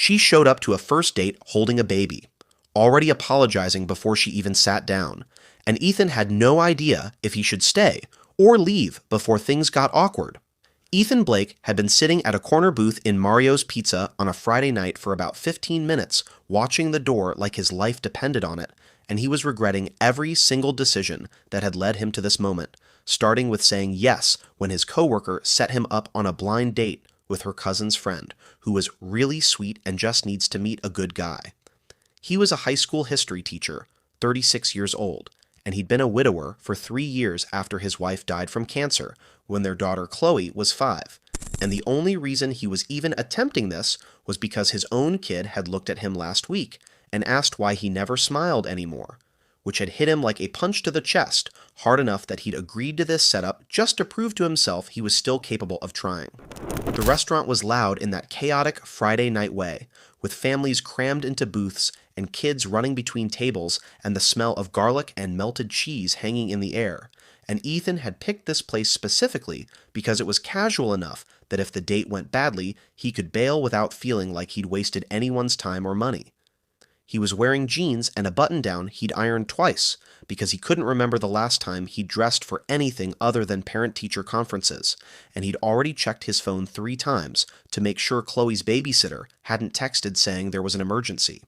She showed up to a first date holding a baby, already apologizing before she even sat down, and Ethan had no idea if he should stay or leave before things got awkward. Ethan Blake had been sitting at a corner booth in Mario's Pizza on a Friday night for about 15 minutes, watching the door like his life depended on it, and he was regretting every single decision that had led him to this moment, starting with saying yes when his coworker set him up on a blind date with her cousin's friend, who was really sweet and just needs to meet a good guy. He was a high school history teacher, 36 years old, and he'd been a widower for 3 years after his wife died from cancer when their daughter Chloe was 5. And the only reason he was even attempting this was because his own kid had looked at him last week and asked why he never smiled anymore, which had hit him like a punch to the chest, hard enough that he'd agreed to this setup just to prove to himself he was still capable of trying. The restaurant was loud in that chaotic Friday night way, with families crammed into booths and kids running between tables and the smell of garlic and melted cheese hanging in the air. And Ethan had picked this place specifically because it was casual enough that if the date went badly, he could bail without feeling like he'd wasted anyone's time or money. He was wearing jeans and a button-down he'd ironed twice because he couldn't remember the last time he'd dressed for anything other than parent-teacher conferences, and he'd already checked his phone 3 times to make sure Chloe's babysitter hadn't texted saying there was an emergency.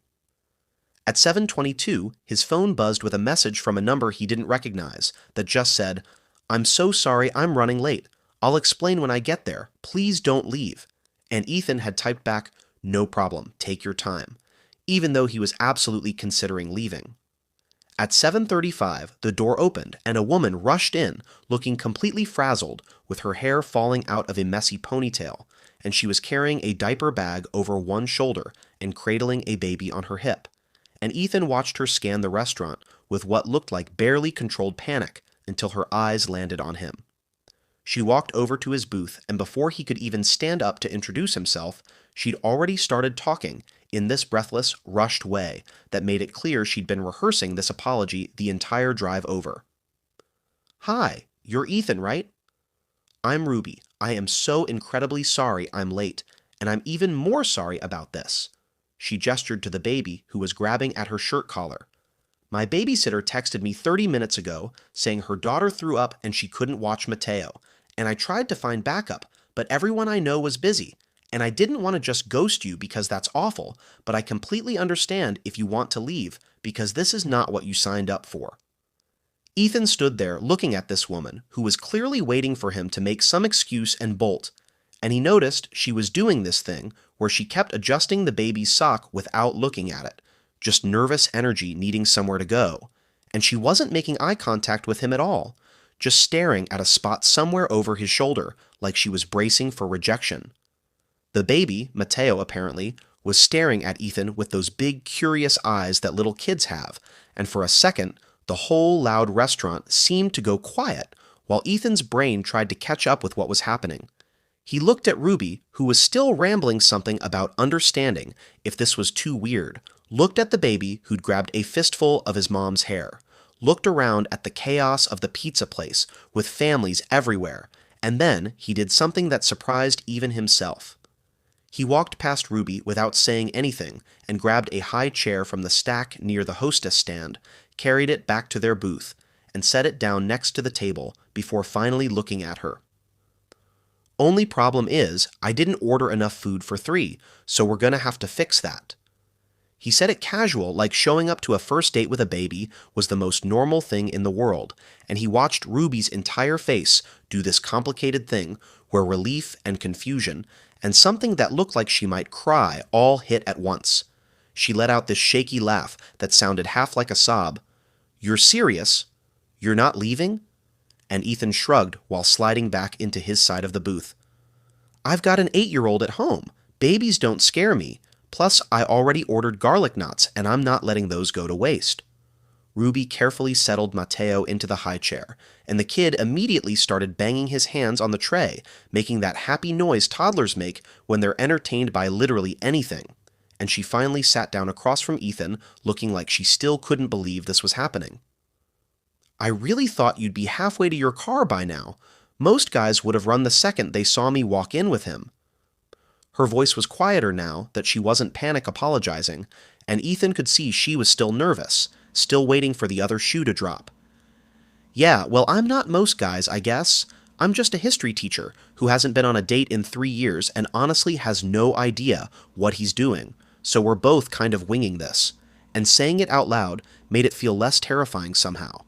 At 7:22, his phone buzzed with a message from a number he didn't recognize that just said, "I'm so sorry, I'm running late. I'll explain when I get there. Please don't leave." And Ethan had typed back, "No problem, take your time," even though he was absolutely considering leaving. At 7:35, the door opened and a woman rushed in, looking completely frazzled, with her hair falling out of a messy ponytail, and she was carrying a diaper bag over one shoulder and cradling a baby on her hip. And Ethan watched her scan the restaurant with what looked like barely controlled panic until her eyes landed on him. She walked over to his booth, and before he could even stand up to introduce himself, she'd already started talking in this breathless, rushed way that made it clear she'd been rehearsing this apology the entire drive over. "Hi, you're Ethan, right? I'm Ruby. I am so incredibly sorry I'm late, and I'm even more sorry about this." She gestured to the baby, who was grabbing at her shirt collar. "My babysitter texted me 30 minutes ago saying her daughter threw up and she couldn't watch Mateo, and I tried to find backup, but everyone I know was busy, and I didn't want to just ghost you because that's awful, but I completely understand if you want to leave because this is not what you signed up for." Ethan stood there looking at this woman, who was clearly waiting for him to make some excuse and bolt, and he noticed she was doing this thing where she kept adjusting the baby's sock without looking at it, just nervous energy needing somewhere to go, and she wasn't making eye contact with him at all, just staring at a spot somewhere over his shoulder like she was bracing for rejection. The baby, Mateo apparently, was staring at Ethan with those big curious eyes that little kids have, and for a second, the whole loud restaurant seemed to go quiet while Ethan's brain tried to catch up with what was happening. He looked at Ruby, who was still rambling something about understanding if this was too weird, looked at the baby who'd grabbed a fistful of his mom's hair, looked around at the chaos of the pizza place with families everywhere, and then he did something that surprised even himself. He walked past Ruby without saying anything and grabbed a high chair from the stack near the hostess stand, carried it back to their booth, and set it down next to the table before finally looking at her. "Only problem is, I didn't order enough food for 3, so we're gonna have to fix that." He said it casual, like showing up to a first date with a baby was the most normal thing in the world, and he watched Ruby's entire face do this complicated thing where relief and confusion and something that looked like she might cry all hit at once. She let out this shaky laugh that sounded half like a sob. "You're serious? You're not leaving?" And Ethan shrugged while sliding back into his side of the booth. "I've got an 8-year-old at home. Babies don't scare me. Plus, I already ordered garlic knots, and I'm not letting those go to waste." Ruby carefully settled Mateo into the high chair, and the kid immediately started banging his hands on the tray, making that happy noise toddlers make when they're entertained by literally anything. And she finally sat down across from Ethan, looking like she still couldn't believe this was happening. "I really thought you'd be halfway to your car by now. Most guys would have run the second they saw me walk in with him." Her voice was quieter now that she wasn't panic apologizing, and Ethan could see she was still nervous, still waiting for the other shoe to drop. Yeah, well, I'm not most guys, I guess. I'm just a history teacher who hasn't been on a date in 3 years and honestly has no idea what he's doing, so we're both kind of winging this. And saying it out loud made it feel less terrifying somehow.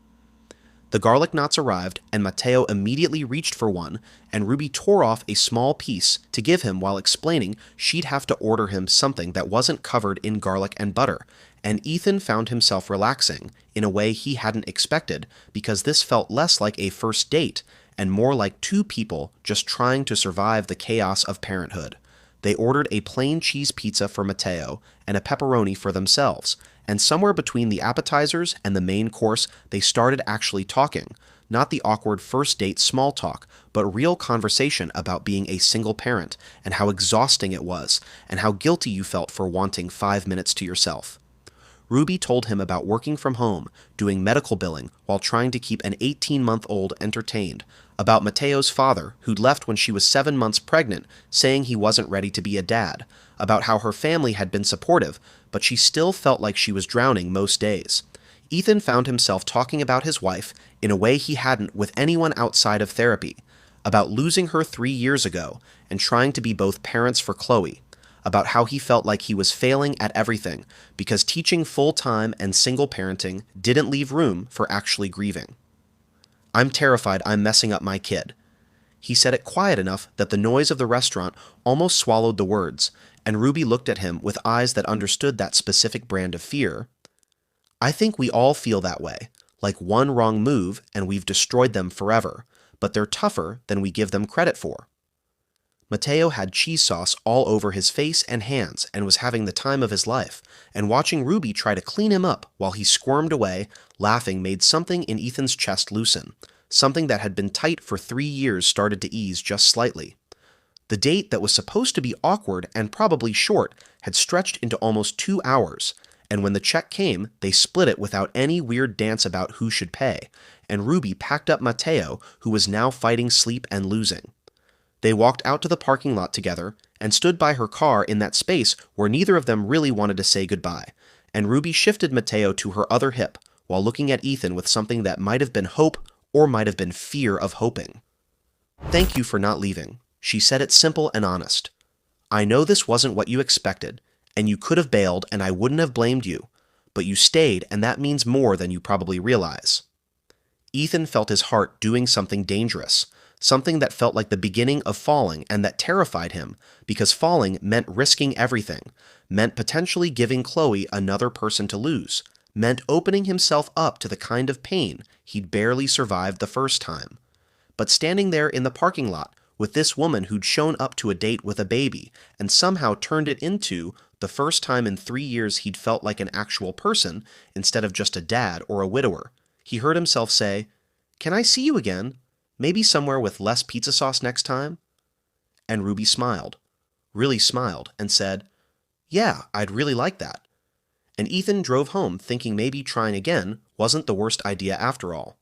The garlic knots arrived, and Mateo immediately reached for one, and Ruby tore off a small piece to give him while explaining she'd have to order him something that wasn't covered in garlic and butter, and Ethan found himself relaxing in a way he hadn't expected because this felt less like a first date and more like two people just trying to survive the chaos of parenthood. They ordered a plain cheese pizza for Mateo and a pepperoni for themselves, and somewhere between the appetizers and the main course, they started actually talking, not the awkward first date small talk, but real conversation about being a single parent and how exhausting it was, and how guilty you felt for wanting 5 minutes to yourself. Ruby told him about working from home, doing medical billing while trying to keep an 18-month-old entertained, about Mateo's father, who'd left when she was 7 months pregnant, saying he wasn't ready to be a dad, about how her family had been supportive, but she still felt like she was drowning most days. Ethan found himself talking about his wife in a way he hadn't with anyone outside of therapy, about losing her 3 years ago and trying to be both parents for Chloe, about how he felt like he was failing at everything because teaching full-time and single parenting didn't leave room for actually grieving. I'm terrified I'm messing up my kid. He said it quiet enough that the noise of the restaurant almost swallowed the words, and Ruby looked at him with eyes that understood that specific brand of fear. I think we all feel that way, like one wrong move and we've destroyed them forever, but they're tougher than we give them credit for. Mateo had cheese sauce all over his face and hands and was having the time of his life, and watching Ruby try to clean him up while he squirmed away, laughing made something in Ethan's chest loosen. Something that had been tight for 3 years started to ease just slightly. The date that was supposed to be awkward and probably short had stretched into almost 2 hours, and when the check came, they split it without any weird dance about who should pay, and Ruby packed up Mateo, who was now fighting sleep and losing. They walked out to the parking lot together and stood by her car in that space where neither of them really wanted to say goodbye, and Ruby shifted Mateo to her other hip while looking at Ethan with something that might have been hope or might have been fear of hoping. Thank you for not leaving. She said it simple and honest. I know this wasn't what you expected, and you could have bailed and I wouldn't have blamed you, but you stayed and that means more than you probably realize. Ethan felt his heart doing something dangerous, something that felt like the beginning of falling and that terrified him, because falling meant risking everything, meant potentially giving Chloe another person to lose, meant opening himself up to the kind of pain he'd barely survived the first time. But standing there in the parking lot with this woman who'd shown up to a date with a baby and somehow turned it into the first time in 3 years he'd felt like an actual person instead of just a dad or a widower, he heard himself say, "Can I see you again? Maybe somewhere with less pizza sauce next time?" And Ruby smiled, really smiled, and said, "Yeah, I'd really like that." And Ethan drove home thinking maybe trying again wasn't the worst idea after all.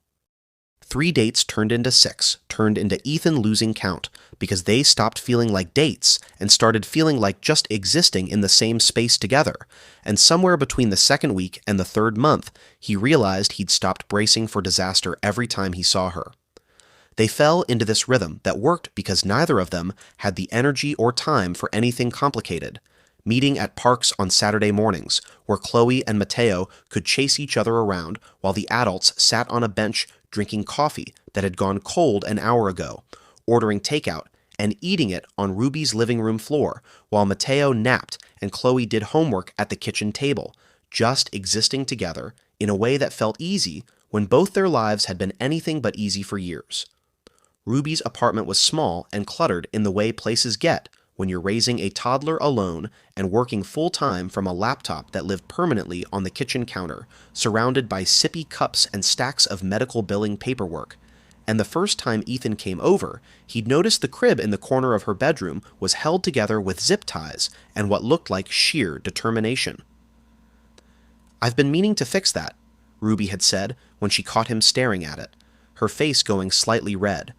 3 dates turned into 6, turned into Ethan losing count, because they stopped feeling like dates and started feeling like just existing in the same space together, and somewhere between the second week and the third month, he realized he'd stopped bracing for disaster every time he saw her. They fell into this rhythm that worked because neither of them had the energy or time for anything complicated, meeting at parks on Saturday mornings, where Chloe and Mateo could chase each other around while the adults sat on a bench drinking coffee that had gone cold an hour ago, ordering takeout, and eating it on Ruby's living room floor, while Mateo napped and Chloe did homework at the kitchen table, just existing together in a way that felt easy when both their lives had been anything but easy for years. Ruby's apartment was small and cluttered in the way places get when you're raising a toddler alone and working full-time from a laptop that lived permanently on the kitchen counter, surrounded by sippy cups and stacks of medical billing paperwork. And the first time Ethan came over, he'd noticed the crib in the corner of her bedroom was held together with zip ties and what looked like sheer determination. "I've been meaning to fix that," Ruby had said when she caught him staring at it, her face going slightly red.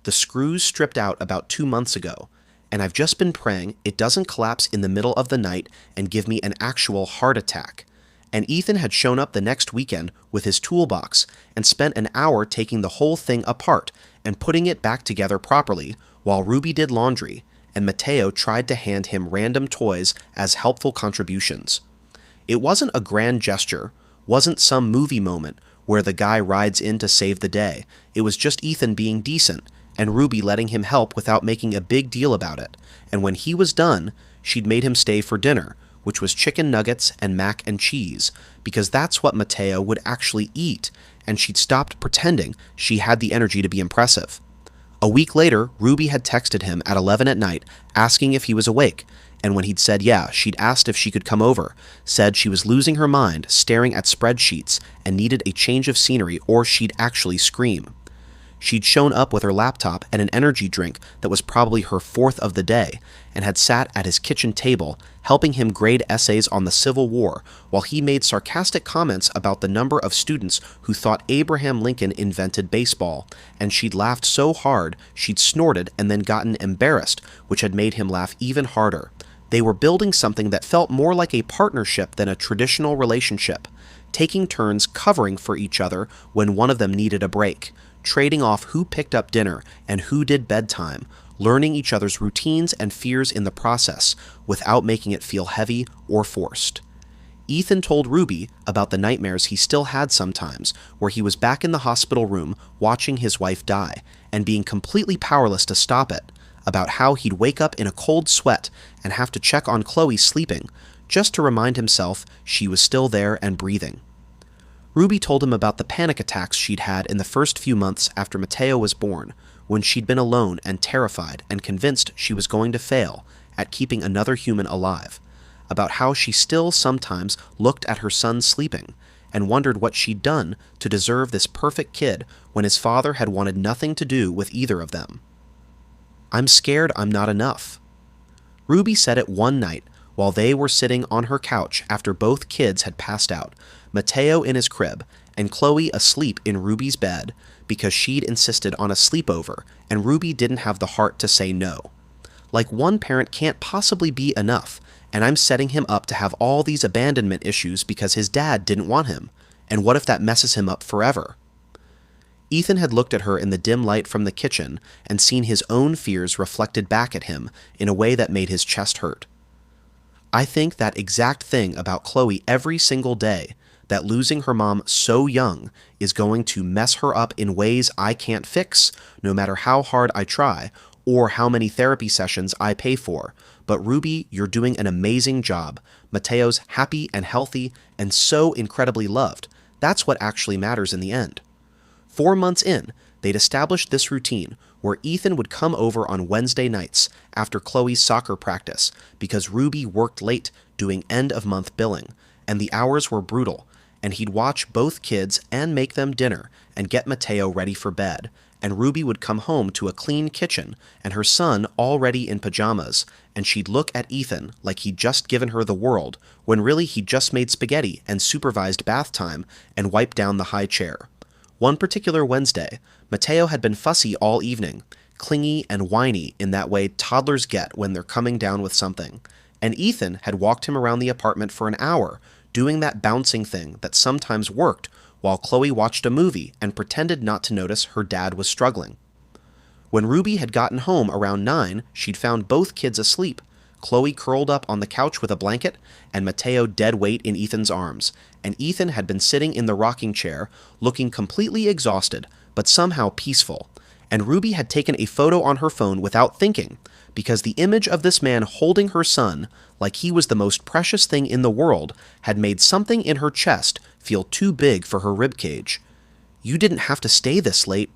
The screws stripped out about 2 months ago, and I've just been praying it doesn't collapse in the middle of the night and give me an actual heart attack. And Ethan had shown up the next weekend with his toolbox and spent an hour taking the whole thing apart and putting it back together properly while Ruby did laundry, and Mateo tried to hand him random toys as helpful contributions. It wasn't a grand gesture, wasn't some movie moment where the guy rides in to save the day. It was just Ethan being decent, and Ruby letting him help without making a big deal about it. And when he was done, she'd made him stay for dinner, which was chicken nuggets and mac and cheese, because that's what Mateo would actually eat, and she'd stopped pretending she had the energy to be impressive. A week later, Ruby had texted him at 11 at night asking if he was awake, and when he'd said yeah, she'd asked if she could come over, said she was losing her mind staring at spreadsheets and needed a change of scenery or she'd actually scream. She'd shown up with her laptop and an energy drink that was probably her fourth of the day, and had sat at his kitchen table helping him grade essays on the Civil War while he made sarcastic comments about the number of students who thought Abraham Lincoln invented baseball, and she'd laughed so hard she'd snorted and then gotten embarrassed, which had made him laugh even harder. They were building something that felt more like a partnership than a traditional relationship, taking turns covering for each other when one of them needed a break, trading off who picked up dinner and who did bedtime, learning each other's routines and fears in the process without making it feel heavy or forced. Ethan told Ruby about the nightmares he still had sometimes, where he was back in the hospital room watching his wife die and being completely powerless to stop it, about how he'd wake up in a cold sweat and have to check on Chloe sleeping, just to remind himself she was still there and breathing. Ruby told him about the panic attacks she'd had in the first few months after Mateo was born, when she'd been alone and terrified and convinced she was going to fail at keeping another human alive, about how she still sometimes looked at her son sleeping and wondered what she'd done to deserve this perfect kid when his father had wanted nothing to do with either of them. "I'm scared I'm not enough." Ruby said it one night while they were sitting on her couch after both kids had passed out, Mateo in his crib and Chloe asleep in Ruby's bed, because she'd insisted on a sleepover and Ruby didn't have the heart to say no. Like, one parent can't possibly be enough, and I'm setting him up to have all these abandonment issues because his dad didn't want him, and what if that messes him up forever? Ethan had looked at her in the dim light from the kitchen and seen his own fears reflected back at him in a way that made his chest hurt. "I think that exact thing about Chloe every single day, that losing her mom so young is going to mess her up in ways I can't fix, no matter how hard I try, or how many therapy sessions I pay for. But Ruby, you're doing an amazing job. Mateo's happy and healthy and so incredibly loved. That's what actually matters in the end." 4 months in, they'd established this routine where Ethan would come over on Wednesday nights after Chloe's soccer practice because Ruby worked late doing end-of-month billing, and the hours were brutal, and he'd watch both kids and make them dinner and get Mateo ready for bed, and Ruby would come home to a clean kitchen and her son already in pajamas, and she'd look at Ethan like he'd just given her the world, when really he'd just made spaghetti and supervised bath time and wiped down the high chair. One particular Wednesday, Mateo had been fussy all evening, clingy and whiny in that way toddlers get when they're coming down with something, and Ethan had walked him around the apartment for an hour, doing that bouncing thing that sometimes worked while Chloe watched a movie and pretended not to notice her dad was struggling. When Ruby had gotten home around 9, she'd found both kids asleep, Chloe curled up on the couch with a blanket, and Mateo dead weight in Ethan's arms, and Ethan had been sitting in the rocking chair, looking completely exhausted, but somehow peaceful, and Ruby had taken a photo on her phone without thinking, because the image of this man holding her son, like he was the most precious thing in the world, had made something in her chest feel too big for her ribcage. "You didn't have to stay this late,"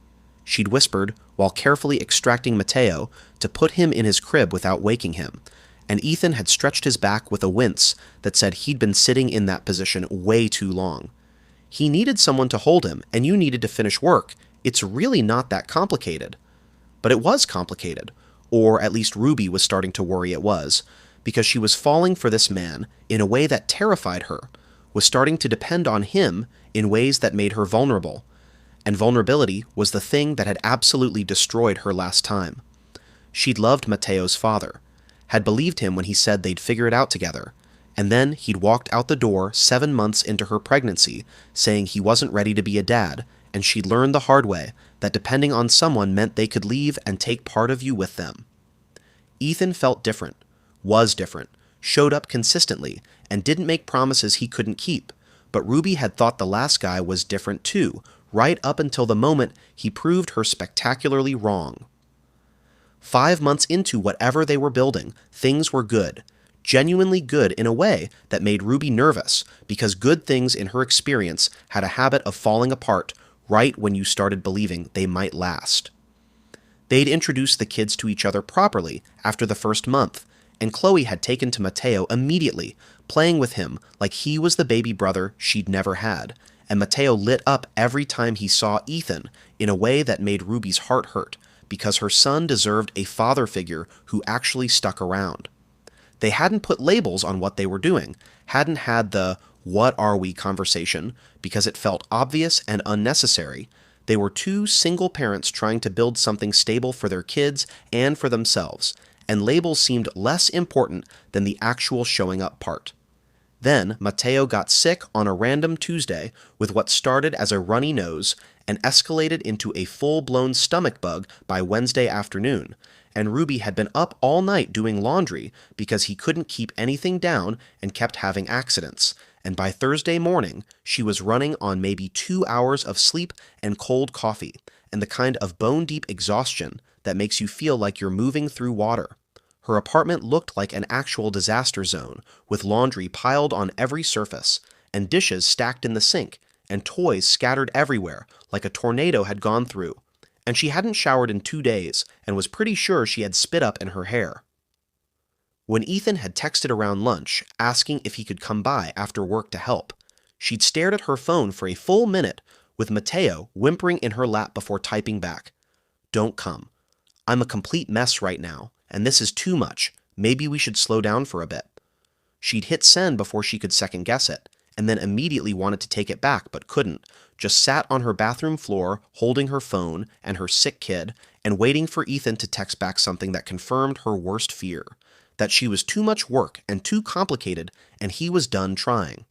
she'd whispered while carefully extracting Mateo to put him in his crib without waking him, and Ethan had stretched his back with a wince that said he'd been sitting in that position way too long. He needed someone to hold him, and you needed to finish work. It's really not that complicated. But it was complicated, or at least Ruby was starting to worry it was, because she was falling for this man in a way that terrified her, was starting to depend on him in ways that made her vulnerable, and vulnerability was the thing that had absolutely destroyed her last time. She'd loved Mateo's father, had believed him when he said they'd figure it out together, and then he'd walked out the door 7 months into her pregnancy saying he wasn't ready to be a dad, and she'd learned the hard way that depending on someone meant they could leave and take part of you with them. Ethan felt different, was different, showed up consistently, and didn't make promises he couldn't keep, but Ruby had thought the last guy was different too, right up until the moment he proved her spectacularly wrong. 5 months into whatever they were building, things were good. Genuinely good in a way that made Ruby nervous, because good things in her experience had a habit of falling apart right when you started believing they might last. They'd introduced the kids to each other properly after the first month, and Chloe had taken to Mateo immediately, playing with him like he was the baby brother she'd never had, and Mateo lit up every time he saw Ethan in a way that made Ruby's heart hurt, because her son deserved a father figure who actually stuck around. They hadn't put labels on what they were doing, hadn't had the "what are we" conversation, because it felt obvious and unnecessary. They were two single parents trying to build something stable for their kids and for themselves, and labels seemed less important than the actual showing up part. Then Mateo got sick on a random Tuesday with what started as a runny nose and escalated into a full-blown stomach bug by Wednesday afternoon, and Ruby had been up all night doing laundry because he couldn't keep anything down and kept having accidents, and by Thursday morning she was running on maybe 2 hours of sleep and cold coffee, and the kind of bone-deep exhaustion that makes you feel like you're moving through water. Her apartment looked like an actual disaster zone, with laundry piled on every surface, and dishes stacked in the sink, and toys scattered everywhere like a tornado had gone through. And she hadn't showered in 2 days, and was pretty sure she had spit up in her hair. When Ethan had texted around lunch, asking if he could come by after work to help, she'd stared at her phone for a full minute, with Mateo whimpering in her lap before typing back, "Don't come. I'm a complete mess right now, and this is too much. Maybe we should slow down for a bit." She'd hit send before she could second guess it, and then immediately wanted to take it back but couldn't, just sat on her bathroom floor holding her phone and her sick kid and waiting for Ethan to text back something that confirmed her worst fear, that she was too much work and too complicated and he was done trying.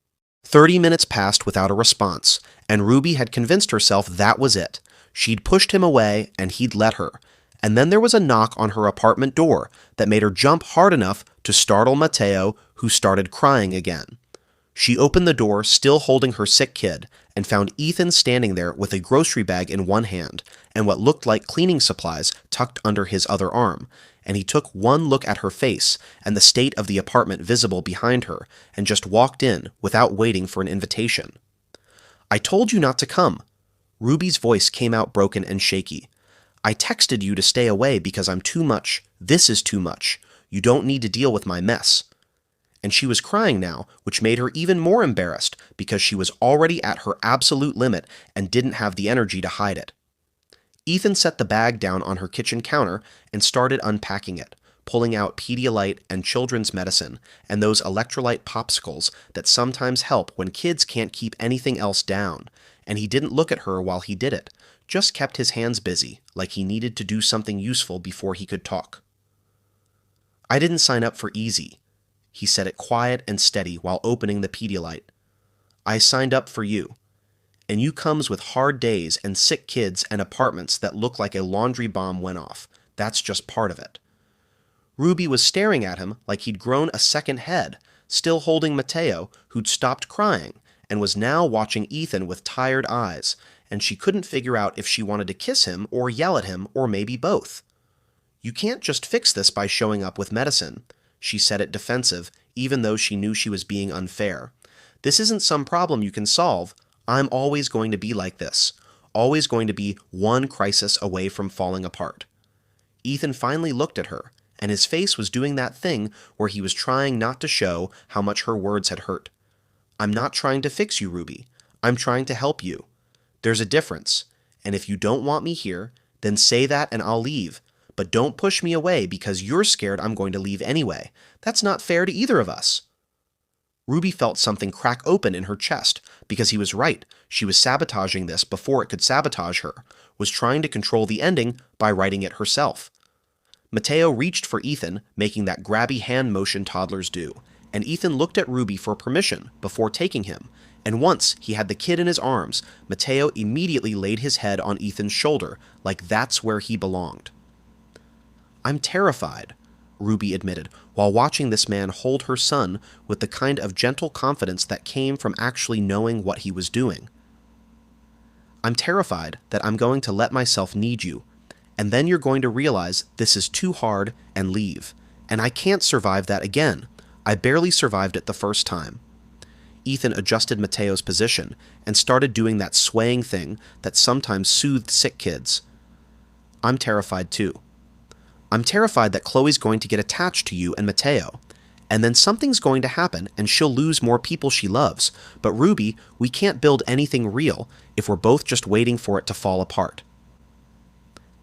30 minutes passed without a response, and Ruby had convinced herself that was it. She'd pushed him away and he'd let her. And then there was a knock on her apartment door that made her jump hard enough to startle Mateo, who started crying again. She opened the door, still holding her sick kid, and found Ethan standing there with a grocery bag in one hand and what looked like cleaning supplies tucked under his other arm, and he took one look at her face and the state of the apartment visible behind her and just walked in without waiting for an invitation. "I told you not to come." Ruby's voice came out broken and shaky. "I texted you to stay away because I'm too much. This is too much. You don't need to deal with my mess." And she was crying now, which made her even more embarrassed because she was already at her absolute limit and didn't have the energy to hide it. Ethan set the bag down on her kitchen counter and started unpacking it, pulling out Pedialyte and children's medicine and those electrolyte popsicles that sometimes help when kids can't keep anything else down, and he didn't look at her while he did it, just kept his hands busy, like he needed to do something useful before he could talk. "I didn't sign up for easy." He said it quiet and steady while opening the Pedialyte. "I signed up for you. And you comes with hard days and sick kids and apartments that look like a laundry bomb went off. That's just part of it." Ruby was staring at him like he'd grown a second head, still holding Mateo, who'd stopped crying, and was now watching Ethan with tired eyes, and she couldn't figure out if she wanted to kiss him or yell at him or maybe both. "You can't just fix this by showing up with medicine." She said it defensive, even though she knew she was being unfair. "This isn't some problem you can solve. I'm always going to be like this. Always going to be one crisis away from falling apart." Ethan finally looked at her, and his face was doing that thing where he was trying not to show how much her words had hurt. "I'm not trying to fix you, Ruby. I'm trying to help you. There's a difference, and if you don't want me here, then say that and I'll leave. But don't push me away because you're scared I'm going to leave anyway. That's not fair to either of us." Ruby felt something crack open in her chest, because he was right. She was sabotaging this before it could sabotage her, was trying to control the ending by writing it herself. Mateo reached for Ethan, making that grabby hand motion toddlers do, and Ethan looked at Ruby for permission before taking him, and once he had the kid in his arms, Mateo immediately laid his head on Ethan's shoulder, like that's where he belonged. "I'm terrified," Ruby admitted, while watching this man hold her son with the kind of gentle confidence that came from actually knowing what he was doing. "I'm terrified that I'm going to let myself need you, and then you're going to realize this is too hard and leave, and I can't survive that again. I barely survived it the first time." Ethan adjusted Mateo's position and started doing that swaying thing that sometimes soothed sick kids. "I'm terrified too. I'm terrified that Chloe's going to get attached to you and Mateo, and then something's going to happen and she'll lose more people she loves. But Ruby, we can't build anything real if we're both just waiting for it to fall apart."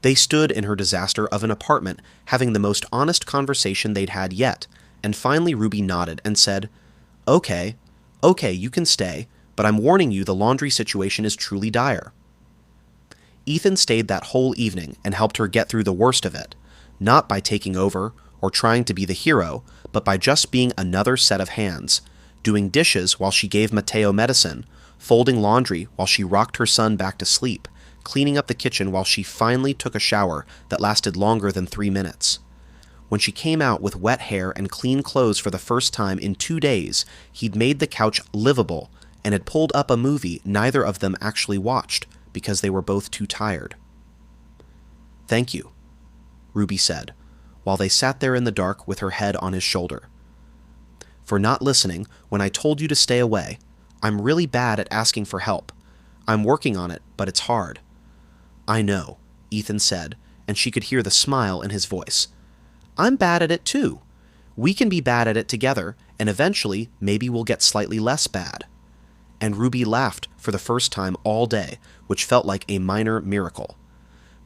They stood in her disaster of an apartment, having the most honest conversation they'd had yet, and finally Ruby nodded and said, Okay, you can stay, but I'm warning you the laundry situation is truly dire." Ethan stayed that whole evening and helped her get through the worst of it, not by taking over or trying to be the hero, but by just being another set of hands, doing dishes while she gave Mateo medicine, folding laundry while she rocked her son back to sleep, cleaning up the kitchen while she finally took a shower that lasted longer than 3 minutes. When she came out with wet hair and clean clothes for the first time in 2 days, he'd made the couch livable and had pulled up a movie neither of them actually watched because they were both too tired. "Thank you," Ruby said, while they sat there in the dark with her head on his shoulder. "For not listening when I told you to stay away. I'm really bad at asking for help. I'm working on it, but it's hard." "I know," Ethan said, and she could hear the smile in his voice. "I'm bad at it too. We can be bad at it together, and eventually maybe we'll get slightly less bad." And Ruby laughed for the first time all day, which felt like a minor miracle.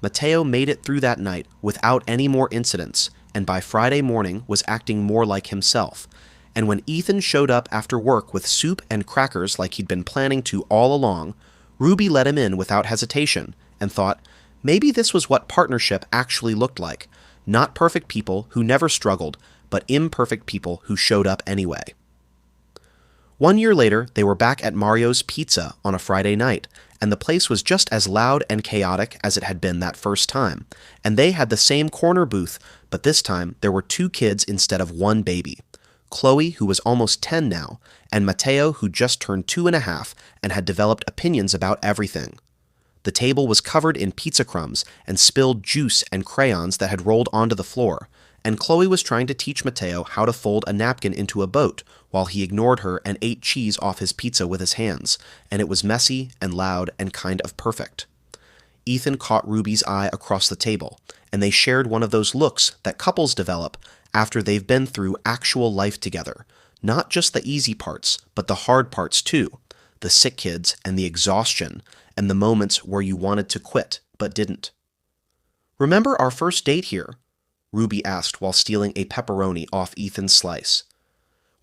Mateo made it through that night without any more incidents, and by Friday morning was acting more like himself. And when Ethan showed up after work with soup and crackers like he'd been planning to all along, Ruby let him in without hesitation and thought, maybe this was what partnership actually looked like. Not perfect people who never struggled, but imperfect people who showed up anyway. 1 year later, they were back at Mario's Pizza on a Friday night, and the place was just as loud and chaotic as it had been that first time, and they had the same corner booth, but this time there were 2 kids instead of 1 baby. Chloe, who was almost 10 now, and Mateo, who just turned 2.5 and had developed opinions about everything. The table was covered in pizza crumbs and spilled juice and crayons that had rolled onto the floor, and Chloe was trying to teach Mateo how to fold a napkin into a boat while he ignored her and ate cheese off his pizza with his hands, and it was messy and loud and kind of perfect. Ethan caught Ruby's eye across the table, and they shared one of those looks that couples develop after they've been through actual life together, not just the easy parts, but the hard parts too, the sick kids and the exhaustion, and the moments where you wanted to quit but didn't. "Remember our first date here?" Ruby asked while stealing a pepperoni off Ethan's slice.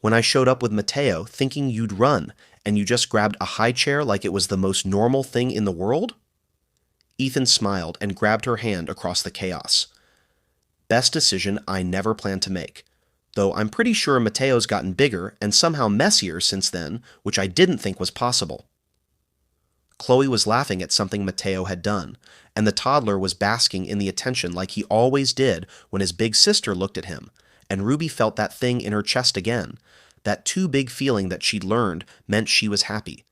"When I showed up with Mateo thinking you'd run, and you just grabbed a high chair like it was the most normal thing in the world?" Ethan smiled and grabbed her hand across the chaos. "Best decision I never planned to make. Though I'm pretty sure Mateo's gotten bigger and somehow messier since then, which I didn't think was possible." Chloe was laughing at something Mateo had done, and the toddler was basking in the attention like he always did when his big sister looked at him, and Ruby felt that thing in her chest again, that too big feeling that she'd learned meant she was happy.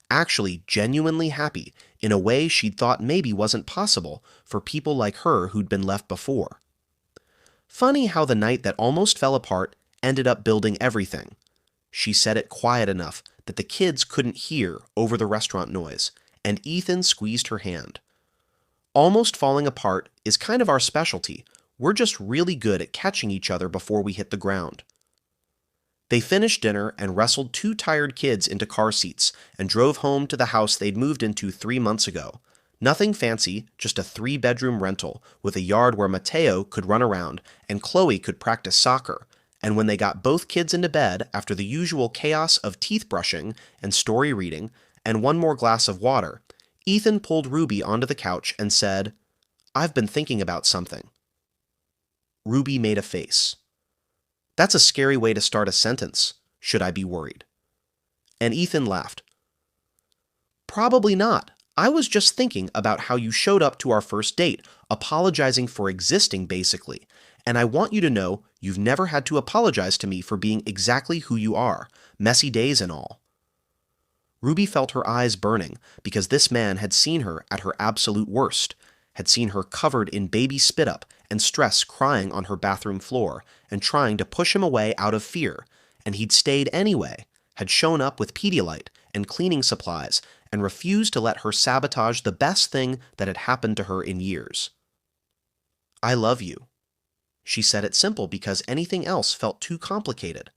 Actually, genuinely happy, in a way she'd thought maybe wasn't possible for people like her who'd been left before. Funny how the night that almost fell apart ended up building everything. She said it quiet enough that the kids couldn't hear over the restaurant noise, and Ethan squeezed her hand. Almost falling apart is kind of our specialty. We're just really good at catching each other before we hit the ground. They finished dinner and wrestled 2 tired kids into car seats and drove home to the house they'd moved into 3 months ago. Nothing fancy, just a 3-bedroom rental with a yard where Mateo could run around and Chloe could practice soccer. And when they got both kids into bed after the usual chaos of teeth brushing and story reading and 1 more glass of water, Ethan pulled Ruby onto the couch and said, "I've been thinking about something." Ruby made a face. That's a scary way to start a sentence. Should I be worried? And Ethan laughed. Probably not. I was just thinking about how you showed up to our first date, apologizing for existing, basically. And I want you to know you've never had to apologize to me for being exactly who you are, messy days and all. Ruby felt her eyes burning because this man had seen her at her absolute worst, had seen her covered in baby spit-up and stress crying on her bathroom floor and trying to push him away out of fear, and he'd stayed anyway, had shown up with Pedialyte and cleaning supplies and refused to let her sabotage the best thing that had happened to her in years. I love you. She said it simple because anything else felt too complicated.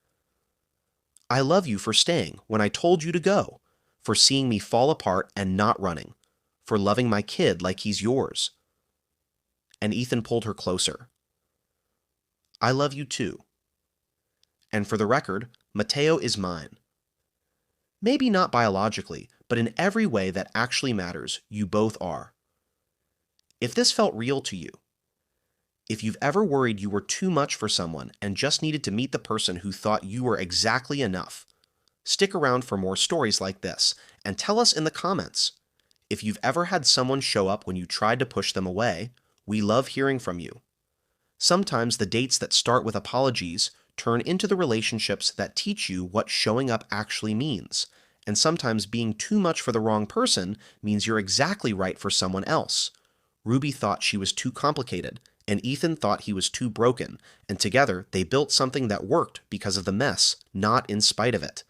I love you for staying when I told you to go, for seeing me fall apart and not running, for loving my kid like he's yours. And Ethan pulled her closer. I love you too. And for the record, Mateo is mine. Maybe not biologically, but in every way that actually matters, you both are. If this felt real to you, if you've ever worried you were too much for someone and just needed to meet the person who thought you were exactly enough, stick around for more stories like this and tell us in the comments. If you've ever had someone show up when you tried to push them away, we love hearing from you. Sometimes the dates that start with apologies turn into the relationships that teach you what showing up actually means, and sometimes being too much for the wrong person means you're exactly right for someone else. Ruby thought she was too complicated, and Ethan thought he was too broken, and together they built something that worked because of the mess, not in spite of it.